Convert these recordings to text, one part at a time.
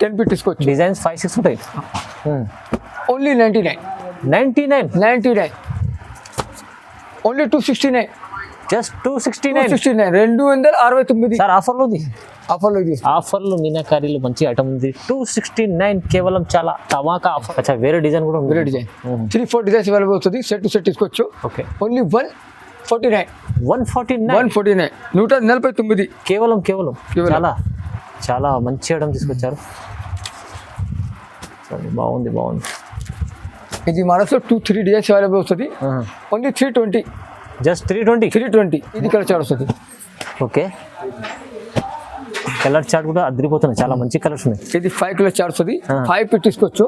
10 feet తీసుకోవచ్చు. Designs 5, 6 ఉంటాయి. Only 99. 99 only 269. Just 269. 269 sir ఆఫర్లో ఆఫర్లో మీనాకారీలు మంచి ఐటమ్ ఉంది. 269 కేవలం, చాలా టమాకా ఆఫర్. అచ్చా వేరే డిజైన్ కూడా ఉంది. వేరే డిజైన్ 3-4 డిజైన్స్ అవైలబుల్ వస్తుంది. సెట్ టు సెట్ తీసుకోవచ్చు. Okay only 149. 149 149 కేవలం. చాలా చాలా మంచి ఐటమ్ తీసుకొచ్చారు. బాగుంది. ఇది మనసు 2-3 డిజైన్స్ అవైలబుల్ వస్తుంది. ఓన్లీ 320. జస్ట్ 320. ఇది కలర్ చార్ట్ వస్తుంది. ఓకే కలర్ చార్ట్ కూడా అదిరిపోతున్నాయి. చాలా మంచి కలర్స్ ఉన్నాయి. ఇది 5 కలర్ చార్ట్ వస్తుంది. 5 ఫీట్ తీసుకోవచ్చు.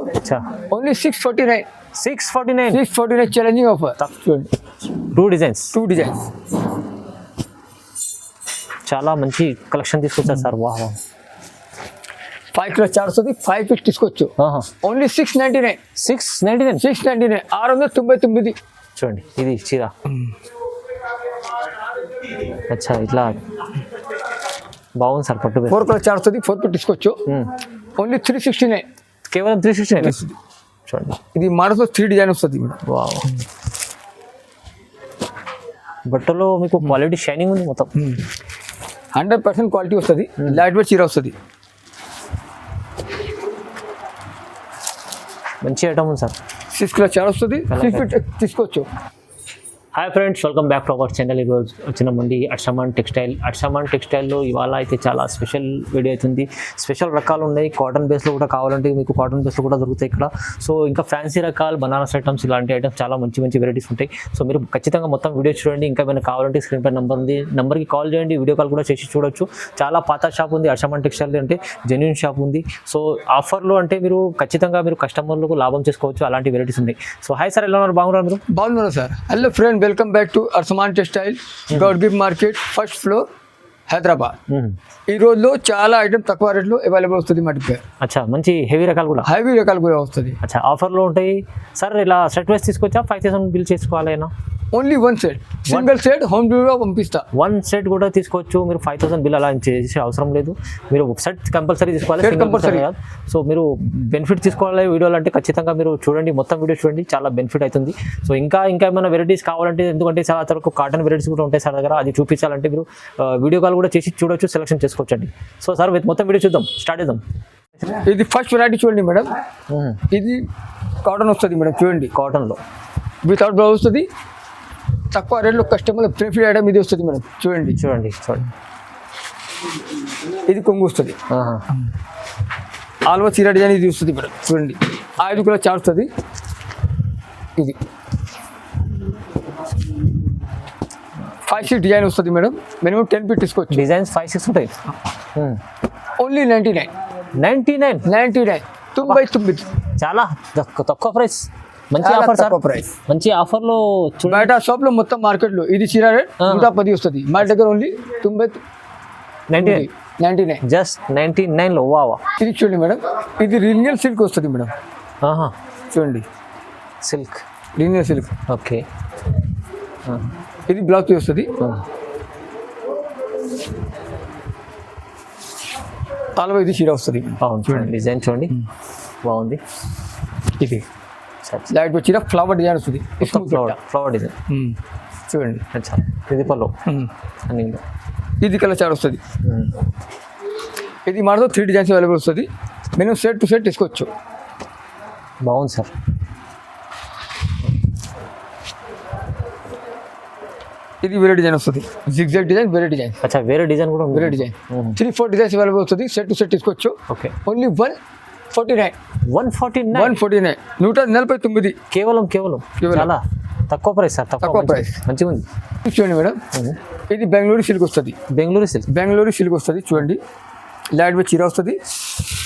ఓన్లీ 649. 649 challenging offer. చూడండి 2 డిజైన్స్ చాలా మంచి కలెక్షన్ తీసుకొచ్చారు సార్. వాహ్ 5 కలర్ చార్ట్ వస్తుంది. 5 ఫీట్ తీసుకోవచ్చు. ఓన్లీ 699. 699 చూడండి ఇది చీర. అచ్చా ఇట్లా బాగుంది సార్. పట్టు 4 కలర్ చార్ట్ వస్తుంది. 4 ఫీట్ తీసుకోవచ్చు. ఓన్లీ 369. కేవలం 369. చూడండి ఇది మోడల్స్ 3 డిజైన్ వస్తుంది. వావ్ బట్టలో మీకు క్వాలిటీ షైనింగ్ ఉంది మొత్తం. 100% క్వాలిటీ వస్తుంది. లైట్ వెయిట్ చీర వస్తుంది. మంచి ఐటమ్ ఉంది సార్. 6 కలర్ చార్ట్ వస్తుంది. 6 ఫీట్ తీసుకోవచ్చు. Hi friends, welcome back to our channel. ఈరోజు వచ్చినామండి అర్షమాన్ టెక్స్టైల్లో. ఇవాళ అయితే చాలా స్పెషల్ వీడియో అవుతుంది. స్పెషల్ రకాలు ఉన్నాయి. కాటన్ బేస్లో కూడా కావాలంటే మీకు కాటన్ బేస్లో కూడా దొరుకుతాయి ఇక్కడ. సో ఇంకా ఫ్యాన్సీ రకాలు, బనారస్ ఐటమ్స్, ఇలాంటి ఐటమ్స్ చాలా మంచి వెరైటీస్ ఉంటాయి. సో మీరు ఖచ్చితంగా మొత్తం వీడియో చూడండి. ఇంకా ఏమైనా కావాలంటే స్క్రీన్ పై నెంబర్ ఉంది, నెంబర్కి కాల్ చేయండి. వీడియో కాల్ కూడా చేసి చూడొచ్చు. చాలా పాత షాప్ ఉంది అర్షమాన్ టెక్స్టైల్ అంటే, జెన్యూన్ షాప్ ఉంది. సో ఆఫర్లో అంటే మీరు ఖచ్చితంగా మీరు కస్టమర్లకు లాభం చేసుకోవచ్చు. అలాంటి వెరైటీస్ ఉన్నాయి. సో హాయ్ సార్, ఎలా ఉన్నారు? బాగున్నారు sir. Hello friend, welcome back to Arshaman textile, Goud gift market, first floor, Hyderabad. ఈ రోజులో చాలా ఐటమ్ తక్కువ రేట్లో అవైలబుల్ వస్తుంది మా దగ్గర. అచ్చా మంచి హెవీ రకాలు కూడా వస్తుంది. అచ్చా ఆఫర్లో ఉంటాయి సార్. ఇలా సెట్ వైస్ తీసుకొచ్చా 5000 బిల్ చేసుకోవాలైనా? Only 1 set, single set home డెలివరీగా పంపిస్తా. 1 సెట్ కూడా తీసుకోవచ్చు మీరు. 5000 బిల్ అలా చేసే అవసరం లేదు. మీరు ఒక సెట్ కంపల్సరీ తీసుకోవాలి. సో మీరు బెనిఫిట్ తీసుకోవాలి వీడియోలు అంటే ఖచ్చితంగా మీరు చూడండి, మొత్తం వీడియో చూడండి, చాలా బెనిఫిట్ అవుతుంది. సో ఇంకా ఏమైనా వెరైటీస్ కావాలంటే, ఎందుకంటే చాలా వరకు కాటన్ వెరైటీస్ కూడా ఉంటాయి సార్ దగ్గర. అది చూపించాలంటే మీరు వీడియో కాల్ కూడా చేసి చూడొచ్చు, సెలెక్షన్ చేసుకోవచ్చండి. సో సార్ మొత్తం వీడియో చూద్దాం, స్టార్ట్ చేద్దాం. ఇది ఫస్ట్ వెరైటీ చూడండి మేడం. ఇది కాటన్ వస్తుంది మేడం. చూడండి కాటన్లో వితౌట్ బ్లౌజ్ వస్తుంది. తక్కువ రేట్లో కస్టమర్ ప్రిఫర్ ఐటమ్ ఇది వస్తుంది మేడం. చూడండి ఇది కొంగు వస్తుంది. ఆల్వా చీర డిజైన్ ఇది వస్తుంది మేడం. చూడండి 5 కలర్ చార్ట్ వస్తుంది. ఇది 5 షీట్ డిజైన్ వస్తుంది మేడం. మినిమం 10 ఫీట్ తీసుకోవచ్చు. డిజైన్స్ 5, 6 ఉంటాయి. ఓన్లీ 99. 99 చాలా తక్కువ ప్రైస్. మంచి ఆఫర్ సార్. మంచి ఆఫర్లో బయట షాప్ లో మొత్తం మార్కెట్ లో ఇది చీర రేట్ 110 వస్తుంది. మా దగ్గర ఓన్లీ 99. జస్ట్ 99 లో. వావ్ ఇది చూడండి మేడం. ఇది రీనియల్ సిల్క్ వస్తుంది మేడం. చూడండి సిల్క్, రీనియల్ సిల్క్. ఓకే ఇది బ్లౌజ్ వస్తుంది. తాలవ ఇది చీర వస్తుంది. చూడండి డిజైన్ చూడండి, బాగుంది. ఇది లైట్ చీర ఫ్లవర్ డిజైన్ వస్తుంది. ఫ్లవర్ డిజైన్ చూడండి. ఇది పళ్ళు. ఇది కలర్ చార్ట్ వస్తుంది. ఇది మనతో 3 డిజైన్స్ అవైలబుల్ వస్తుంది. మినిమం సెట్ టు సెట్ తీసుకోవచ్చు. బాగుంది సార్. ఇది వేరే డిజైన్ వస్తుంది. జిగ్జాగ్ డిజైన్, వేరే డిజైన్. అచ్చా వేరే డిజైన్ కూడా వేరే డిజైన్. 3-4 డిజైన్స్ అవైలబుల్ వస్తుంది. సెట్ టు సెట్ తీసుకోవచ్చు. Okay only 149. 149 కేవలం. చాలా తక్కువ ప్రైస్ సార్. తక్కువ ప్రైస్, మంచిగా ఉంది. చూడండి మేడం. ఇది బెంగళూరు సిల్క్ వస్తుంది. బెంగళూరు సిల్క్ వస్తుంది. చూడండి లైట్ వెయిట్ చీర వస్తుంది.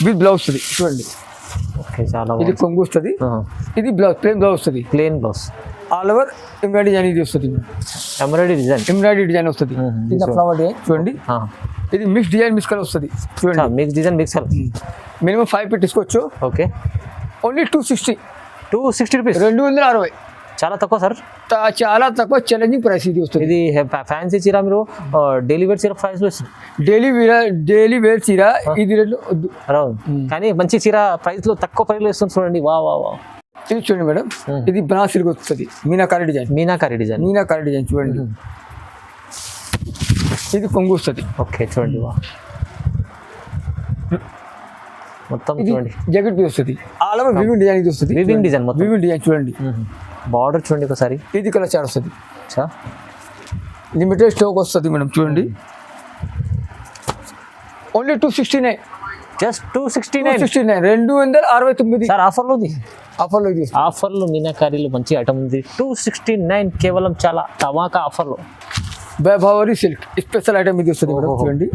విత్ బ్లౌజ్ వస్తుంది. చూడండి ఇది కొంగు వస్తుంది. ఇది బ్లౌజ్, ప్లెయిన్ బ్లౌజ్ వస్తుంది. ఆల్ ఓవర్ ఎంబ్రాయిడరీ డిజైన్ ఇది వస్తుంది. ఎంబ్రాయిడరీ డిజైన్ వస్తుంది. ఫ్లవర్ డిజైన్ చూడండి. ఇది మిక్స్ డిజైన్, మిక్స్ కలర్ వస్తుంది. చూడండి mix design, mix colour. Minimum 5 feet తీసుకోవచ్చు. Okay only 260 rupees. 260. చాలా తక్కువ సార్. చాలా తక్కువ ఛాలెంజింగ్ ప్రైస్ ఇది వస్తుంది. ఇది ఫ్యాన్సీ చీర మీరు డైలీ వేర్ చీర ప్రైస్ ఇస్తుంది. డైలీ వేర్ చీర ఇది రేట్లు వద్దు, కానీ మంచి చీర ప్రైస్ లో తక్కువ ప్రైస్ లో ఇస్తుంది చూడండి. వా వా వా, ఇది చూడండి మేడం, ఇది బనారస్ సిల్క్ వస్తుంది, మీనాకారి డిజైన్ చూడండి. ఇది కొంగు వస్తుంది. ఓకే చూడండి, వా మొత్తం చూడండి. జాకెట్ పీస్ వస్తుంది, ఆల్ ఓవర్ వివింగ్ డిజైన్ ఇది వస్తుంది. వివింగ్ డిజైన్ మొత్తం వివింగ్ డిజైన్ చూడండి. బార్డర్ చూడండి ఒకసారి. ఇది కలర్ చార్ట్ వస్తుంది, లిమిటెడ్ స్టాక్ వస్తుంది మేడం చూడండి. Only 269, just 269, 269 sir. ఆఫర్లో ఉంది, ఆఫర్లో మీనాకారీలో మంచి ఐటమ్ ఉంది. 269 కేవలం, చాలా ధమాకా ఆఫర్లో. వైభవరి సిల్క్ స్పెషల్ ఐటమ్ ఇది వస్తుంది మేడం చూడండి.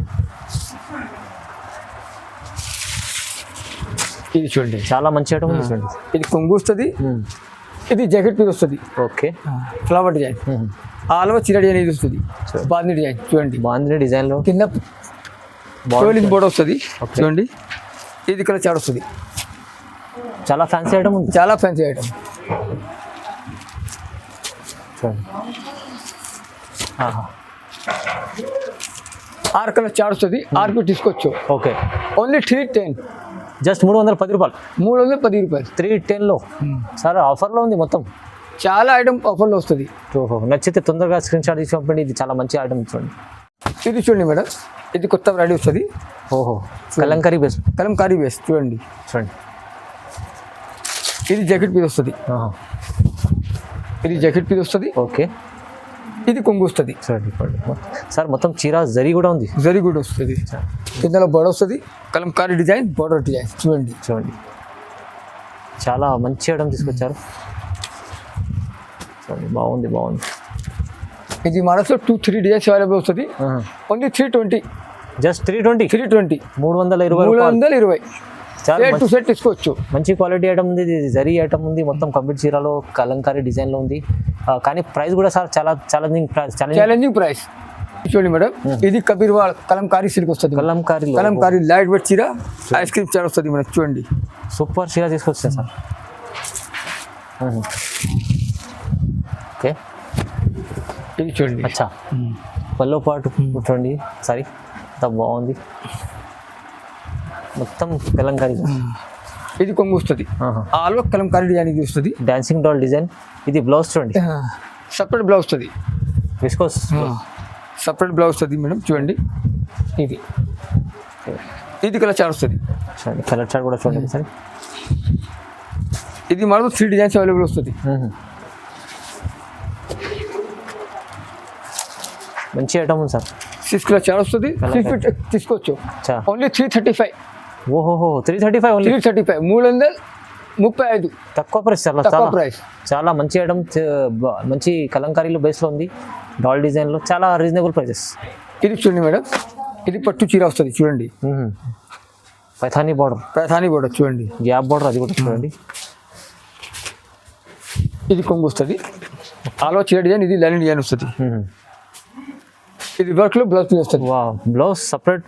ఇది చూడండి, చాలా మంచి ఐటమ్ ఉంది చూడండి. ఇది కొంగు వస్తుంది, ఇది జాకెట్ పీస్ వస్తుంది. Okay, flower design, all over చీర డిజైన్ ఇది వస్తుంది. బాందిని డిజైన్ చూడండి, బాందిని డిజైన్ లో కింద బోర్డర్ వస్తుంది చూడండి. ఇది కలర్ చార్ట్ వస్తుంది, చాలా ఫ్యాన్సీ ఐటమ్ ఉంది, చాలా ఫ్యాన్సీ ఐటమ్ చూడండి. 6 కలర్ చార్ట్ వస్తుంది, 6 తీసుకోవచ్చు. ఓకే, ఓన్లీ 310, జస్ట్ 310 రూపాయలు, 310 రూపాయలు. 310లో సార్ ఆఫర్లో ఉంది మొత్తం. చాలా ఐటమ్ ఆఫర్లో వస్తుంది. ఓహో, నచ్చితే తొందరగా స్క్రీన్ షాట్ తీసి పంపండి. ఇది చాలా మంచి ఐటమ్ చూడండి. ఇది చూడండి మేడం, ఇది కొత్త వెరైటీ వస్తుంది. ఓహో, కలంకారీ బేస్ చూడండి. ఇది జాకెట్ పీస్ వస్తుంది. ఓకే, ఇది కొంగు వస్తుంది సార్. మొత్తం చీర జరీ కూడా ఉంది, వస్తుంది. కింద బోర్డర్ వస్తుంది, కలంకారీ డిజైన్, బోర్డర్ డిజైన్ చూడండి. చాలా మంచి ఐటమ్ తీసుకొచ్చారు చూడండి. బాగుంది. ఇది మనసులో 2-3 డిజైన్స్ అవైలబుల్ వస్తుంది. Only 320, just 320, 320. సెట్ తీసుకోవచ్చు. మంచి క్వాలిటీ ఐటమ్ ఉంది, జరీ ఐటమ్ ఉంది, మొత్తం కంప్లీట్ చీరలో కలంకారీ డిజైన్ లో ఉంది. కానీ ప్రైస్ కూడా సార్ చాలా ఛాలెంజింగ్ ప్రైస్ చూడండి మేడం. ఇది కబీర్వాల్ కలంకారీ సిల్క్ వస్తుంది. కలంకారీ లైట్ వెయిట్ చీర, ఐస్ క్రీమ్ చీర వస్తుంది మేడం చూడండి. సూపర్ చీర తీసుకొచ్చాను సార్. ఓకే, ఇది చూడండి. అచ్చా, పల్లో పాటు చూడండి సారీ, అంత బాగుంది. మొత్తం కలంకారీ. ఇది కొంగు వస్తుంది, ఆల్ ఓవర్ కలంకారీ డిజైన్ ఇది వస్తుంది. Dancing doll design. ఇది బ్లౌజ్ చూడండి, సపరేట్ బ్లౌజ్ వస్తుంది. విస్కోస్ సపరేట్ బ్లౌజ్ వస్తుంది మేడం చూడండి. ఇది కలర్ చార్ట్ వస్తుంది. కలర్ చార్ట్ కూడా చూడండి సార్. ఇది మనకు 3 డిజైన్స్ అవైలబుల్ వస్తుంది. మంచి ఐటమ్ ఉంది సార్. 6 కలర్ చార్ట్ వస్తుంది, 6 ఫీట్ తీసుకోవచ్చు. ఓన్లీ 335. ఓహో, 335 ఓన్లీ. 335 తక్కువ ప్రైస్ సార్. చాలా మంచి ఐటమ్, మంచి కలంకారీలో బేస్లో ఉంది, డాల్ డిజైన్లో, చాలా రీజనబుల్ ప్రైజెస్. ఇది చూడండి మేడం, ఇది పట్టు చీర వస్తుంది చూడండి. పైథానీ బార్డర్ చూడండి, గ్యాప్ బార్డర్ అది కూడా చూడండి. ఇది కొంగు వస్తుంది, ఆల్ ఓవర్ చీర డిజైన్, ఇది లైనింగ్ డిజైన్ వస్తుంది. ఇది వర్క్ లో బ్లౌజ్ వస్తుంది. బ్లౌజ్ సపరేట్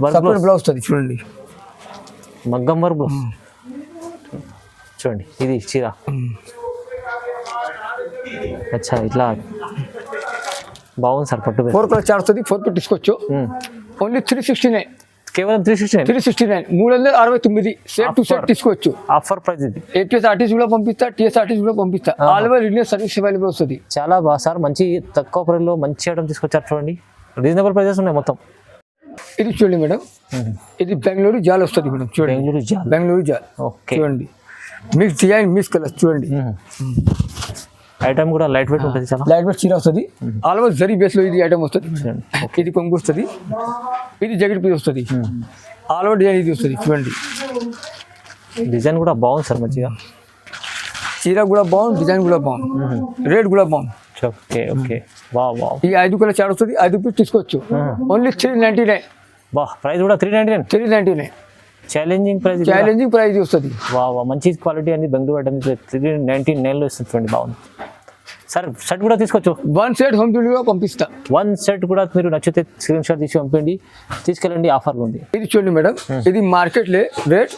బ్లౌజ్ వస్తుంది చూడండి. మగ్గం వర్క్ బ్లౌజ్ చూడండి. ఇది చీర. అచ్చా, ఇట్లా బాగుంది సార్. పట్టు 4 కలర్ చార్ట్ వస్తుంది, 4 ఫీట్ తీసుకోవచ్చు. ఓన్లీ 369, కేవలం 369. 369 సెట్ టు సెట్ తీసుకోవచ్చు. ఆఫర్ ప్రైస్ ఇది. ఏటీఎస్ ఆర్టీసీ కూడా పంపిస్తా, టీఎస్ ఆర్టీసీ కూడా పంపిస్తా. All over India service available వస్తుంది. చాలా బాగా సార్, మంచి తక్కువ ప్రైస్లో మంచి ఐటమ్ తీసుకొచ్చారు చూడండి. రీజనబుల్ ప్రైజెస్ ఉన్నాయి మొత్తం. ఇది చూడండి మేడం, ఇది బెంగళూరు జాల్ వస్తుంది మేడం చూడండి. బెంగళూరు జాల్ ఓకే, చూడండి. మిక్స్ డిజైన్, మిక్స్ కలర్స్ చూడండి. ఐటమ్ కూడా లైట్ వెయిట్ ఉంటుంది, చాలా లైట్ వెయిట్ చీర వస్తుంది. ఆల్ ఓవర్ జరీ బేస్ లో ఇది ఐటమ్ వస్తుంది. ఇది కొంగు వస్తుంది, ఇది జాకెట్ పీస్ వస్తుంది. ఆల్ ఓవర్ డిజైన్ ఇది వస్తుంది చూడండి. డిజైన్ కూడా బాగుంది సార్, మంచిగా చీర కూడా బాగుంది, డిజైన్ కూడా బాగుంది, రేట్ కూడా బాగుంది. Okay, wow. ఈ 5 కలర్ చార్ట్ వస్తుంది, 5 ఫీట్ తీసుకోవచ్చు. ఓన్లీ 399. ప్రైస్ కూడా 399. ఛాలెంజింగ్ ప్రైస్ వస్తుంది. మంచి క్వాలిటీ అని బెంగళూరు ఐటమ్ 399లో ఇస్తుంది చూడండి, బాగుంది సార్. షర్ట్ కూడా తీసుకోవచ్చు. 1 సెట్ హోమ్ డెలివరీ పంపిస్తా. 1 సెట్ కూడా మీరు నచ్చితే స్క్రీన్ షాట్ తీసి పంపండి, తీసుకెళ్ళండి. ఆఫర్లు ఉంది. ఇది చూడండి మేడం, ఇది మార్కెట్ రేట్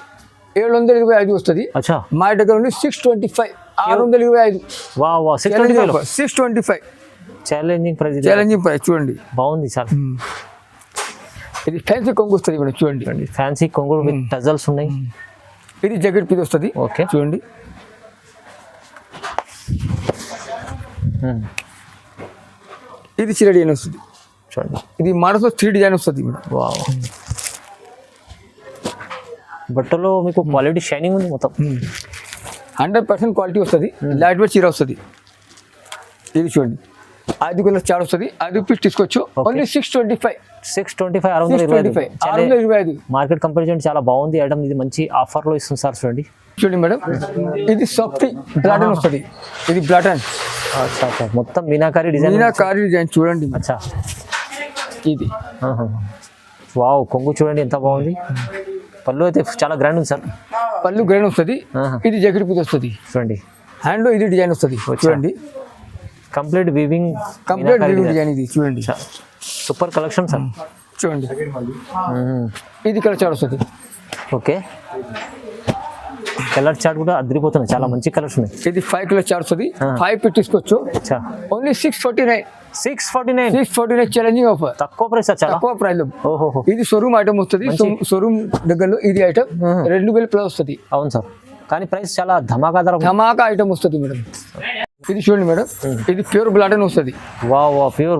725 వస్తుంది. అచ్చా మా దగ్గర ఉంది 625, 625. వా వా 625 625 ఛాలెంజింగ్ ప్రైస్ ఛాలెంజింగ్ ప్రైస్ చూడండి. బాగుంది సార్. ఇది ఫ్యాన్సీ కొంగు వస్తుంది మేడం చూడండి. ఫ్యాన్సీ కొంగు విత్ టజల్స్ ఉన్నాయి. ఇది జాకెట్ పీస్ వస్తుంది. ఓకే చూడండి. ఇది చీర డిజైన్ వస్తుంది చూడండి. ఇది మోడల్స్ 3 డిజైన్ వస్తుంది మేడం. వావ్ బట్టలో మీకు క్వాలిటీ షైనింగ్ ఉంది మొత్తం. 100% క్వాలిటీ వస్తుంది. లైట్ వెయిట్ చీర వస్తుంది. ఇది చూడండి 5 కిలోల చార్ట్ వస్తుంది. 5 రూపీస్ తీసుకోవచ్చు. ఓన్లీ 625. 625 మార్కెట్ కంపారిజన్ చాలా బాగుంది ఐటమ్. ఇది మంచి ఆఫర్లో ఇస్తుంది సార్. చూడండి చూడండి మేడం. ఇది సాఫ్ట్ బ్లాటన్ వస్తుంది. ఇది బ్లాటన్ మొత్తం మీనాకారి డిజైన్. మీనాకారి డిజైన్ చూడండి. అచ్చా ఇది వావ్ కొంగు చూడండి ఎంత బాగుంది. పళ్ళు అయితే చాలా గ్రాండ్ ఉంది సార్. పళ్ళు గ్రాండ్ వస్తుంది. ఇది జాకెట్ పీస్ వస్తుంది. చూడండి హ్యాండ్ లో ఇది డిజైన్ వస్తుంది. చూడండి కంప్లీట్ వీవింగ్ డిజైన్. ఇది చూడండి సూపర్ కలెక్షన్ సార్. చూడండి ఇది కలర్ చార్ట్ వస్తుంది. ఓకే కలర్ చార్ట్ కూడా అదిరిపోతుంది. చాలా మంచి కలర్స్ ఉన్నాయి. ఇది 5 కిలో చార్ట్ వస్తుంది. 5 పెట్టి తీసుకోవచ్చు. ఓన్లీ 649. 649 challenging offer. తక్కువ ప్రైస్ చాలా తక్కువ ప్రైస్ లో. ఓహో ఇది షోరూమ్ ఐటమ్ వస్తుంది. షోరూమ్ దగ్గరలో ఇది ఐటమ్ 2000 ప్లస్ వస్తుంది. అవును సార్ కానీ ప్రైస్ చాలా ధమాకా ఐటమ్ వస్తుంది మేడం. ఇది చూడండి మేడం. ఇది ప్యూర్ బ్లాటన్ వస్తుంది. వావ్ ప్యూర్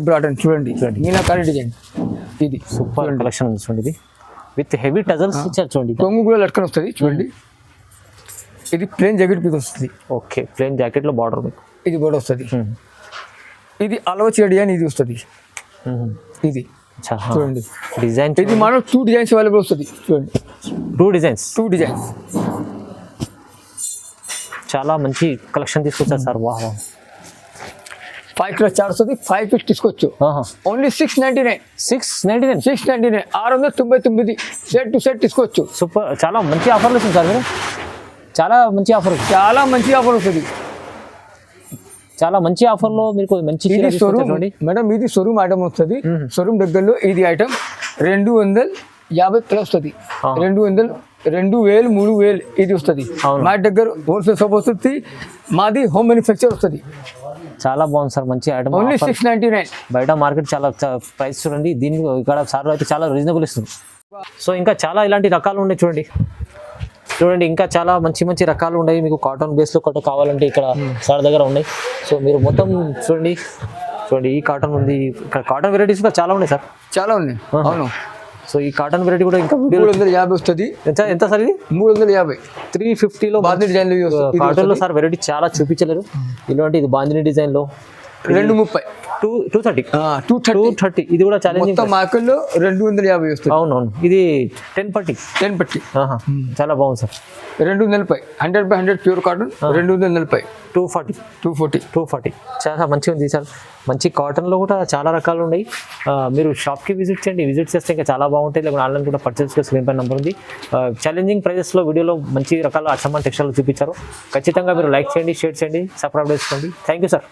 బ్లాటన్ చూడండి. మీనాకారి డిజైన్. ఇది సూపర్ కలెక్షన్ ఉంది చూడండి. ఇది విత్ హెవీ టజల్స్ ఇచ్చారు చూడండి. కొంగు కూడా లట్కన్ వస్తుంది. చూడండి ఇది ప్లేన్ జాకెట్ పీస్ వస్తుంది. ఓకే ప్లేన్ జాకెట్ లో బార్డర్ మీకు ఇది బోర్డర్ వస్తుంది. ఇది అలవ చీర డిజైన్ ఇది వస్తుంది. ఇది చూడండి డిజైన్. ఇది మనం 2 డిజైన్స్ అవైలబుల్ వస్తుంది. చూడండి 2 డిజైన్స్. చాలా మంచి కలెక్షన్ తీసుకొచ్చారు సార్. వాహ్ 5 కిలో చార్ట్ వస్తుంది. 5 పీస్ తీసుకోవచ్చు. ఓన్లీ 699. 699 సెట్ టు సెట్ తీసుకోవచ్చు. సూపర్ చాలా మంచి ఆఫర్లు వస్తుంది సార్. మీరు చాలా మంచి ఆఫర్ వస్తుంది. చాలా మంచి ఆఫర్లో మీకు మంచి షోరూమ్ మేడం. ఇది షోరూమ్ ఐటమ్ వస్తుంది. షోరూమ్ దగ్గరలో ఇది ఐటమ్ 250 ప్లస్ వస్తుంది. 200, 2000, 3000 ఇది వస్తుంది. మా దగ్గర హోల్సేల్ షాప్ వస్తుంది. మాది హోమ్ మ్యానుఫ్యాక్చర్ వస్తుంది. చాలా బాగుంది సార్. మంచి ఐటమ్. ఓన్లీ 699. బయట మార్కెట్ చాలా ప్రైస్ చూడండి. దీనికి ఇక్కడ సార్ అయితే చాలా రీజనబుల్ ఇస్తుంది. సో ఇంకా చాలా ఇలాంటి రకాలు ఉన్నాయి చూడండి. ఇంకా చాలా మంచి రకాలు ఉన్నాయి. మీకు కాటన్ బేస్లో కొట్ట కావాలంటే ఇక్కడ సార్ దగ్గర ఉన్నాయి. సో మీరు మొత్తం చూడండి. ఈ కాటన్ ఉంది. ఇక్కడ కాటన్ వెరైటీస్ కూడా చాలా ఉన్నాయి సార్. చాలా ఉన్నాయి. అవును. సో ఈ కాటన్ వెరైటీ కూడా ఇంకా 350 వస్తుంది. ఎంత సార్ ఇది? 350. 350లో బాందిని డిజైన్ కాటన్ లో సార్ వెరైటీ చాలా చూపించలేరు. ఇలాంటి ఇది బాందిని డిజైన్ లో 230. 230 ఇది కూడా ఛాలెంజింగ్. మార్కెట్ లో 250 వస్తుంది. అవునవును. ఇది 10 పట్టి. చాలా బాగుంది సార్. 240 100/100 pure cotton. 240. 240 చాలా మంచిగా ఉంది సార్. మంచి కాటన్లో కూడా చాలా రకాలు ఉన్నాయి. మీరు షాప్కి విజిట్ చేయండి. విజిట్ చేస్తే ఇంకా చాలా బాగుంటాయి. లేకపోతే ఆన్లైన్ కూడా పర్చేస్ చేసి స్క్రీన్ పైన నెంబర్ ఉంది. ఛాలెంజింగ్ ప్రైజెస్లో వీడియోలో మంచి రకాల అచ్చమ్మన్ టెక్స్టైల్ చూపించారు. ఖచ్చితంగా మీరు లైక్ చేయండి, షేర్ చేయండి, సబ్స్క్రైబ్ చేసుకోండి. Thank you sir.